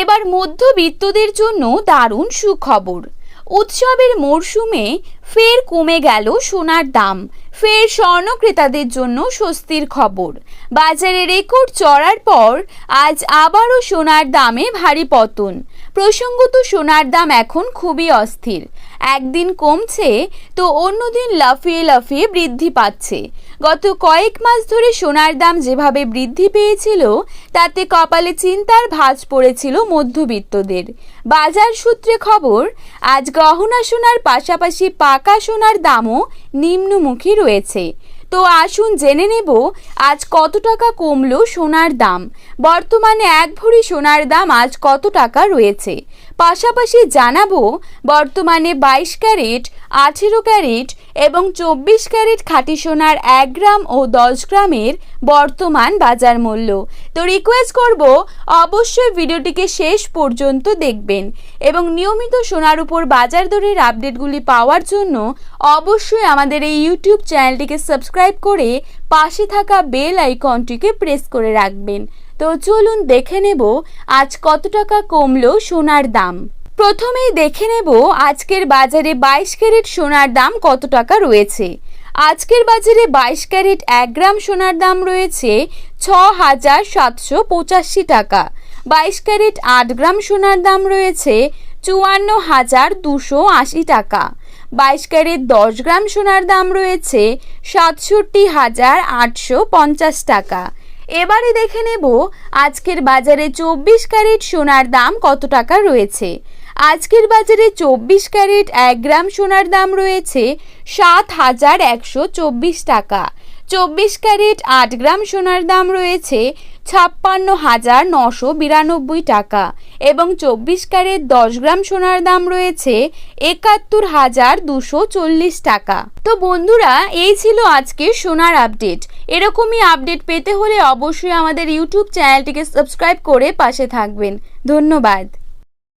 এবার মধ্যবিত্তদের জন্য দারুণ সুখবর। উৎসবের মরশুমে ফের কমে গেল সোনার দাম। ফের স্বর্ণ ক্রেতাদের জন্য স্বস্তির খবর। বাজারে রেকর্ড চড়ার পর আজ আবারও সোনার দামে ভারী পতন। প্রসঙ্গত সোনার দাম এখন খুবই অস্থির। একদিন কমছে তো অন্যদিন লাফিয়ে লাফিয়ে বৃদ্ধি পাচ্ছে। গত কয়েক মাস ধরে সোনার দাম যেভাবে বৃদ্ধি পেয়েছিল তাতে কপালে চিন্তার ভাঁজ পড়েছিল মধ্যবিত্তদের। বাজার সূত্রে খবর, আজ গহনা সোনার পাশাপাশি পাকা সোনার দামও নিম্নমুখী রয়েছে। তো আসুন জেনে নেব আজ কত টাকা কমলো সোনার দাম। বর্তমানে এক ভরি সোনার দাম আজ কত টাকা রয়েছে। পাশাপাশি জানাবো বর্তমানে 22 ক্যারেট, 18 ক্যারেট এবং 24 ক্যারেট খাঁটি সোনার 1 গ্রাম ও 10 গ্রামের বর্তমান বাজার মূল্য। তো রিকোয়েস্ট করব অবশ্যই ভিডিওটিকে শেষ পর্যন্ত দেখবেন এবং নিয়মিত সোনার উপর বাজার দরের আপডেটগুলি পাওয়ার জন্য অবশ্যই আমাদের এই ইউটিউব চ্যানেলটিকে সাবস্ক্রাইব করে পাশে থাকা বেল আইকনটিকে প্রেস করে রাখবেন। তো চলুন দেখে নেব আজ কত টাকা কমলো সোনার দাম। প্রথমেই দেখে নেব আজকের বাজারে 22 ক্যারেট সোনার দাম কত টাকা রয়েছে। আজকের বাজারে 22 ক্যারেট 1 গ্রাম সোনার দাম রয়েছে 6,785 টাকা। 22 ক্যারেট 8 গ্রাম সোনার দাম রয়েছে 54,280 টাকা। 22 ক্যারেট 10 গ্রাম সোনার দাম রয়েছে 67,850 টাকা। এবারে দেখে নেব আজকের বাজারে 24 ক্যারেট সোনার দাম কত টাকা রয়েছে। আজকের বাজারে 24 ক্যারেট 1 গ্রাম সোনার দাম রয়েছে 7,124 টাকা। 24 ক্যারেট 8 গ্রাম সোনার দাম রয়েছে 56,992 টাকা এবং 24 ক্যারেট 10 গ্রাম সোনার দাম রয়েছে 71,240 টাকা। তো বন্ধুরা, এই ছিল আজকে সোনার আপডেট। এরকমই আপডেট পেতে হলে অবশ্যই আমাদের ইউটিউব চ্যানেলটিকে সাবস্ক্রাইব করে পাশে থাকবেন। ধন্যবাদ।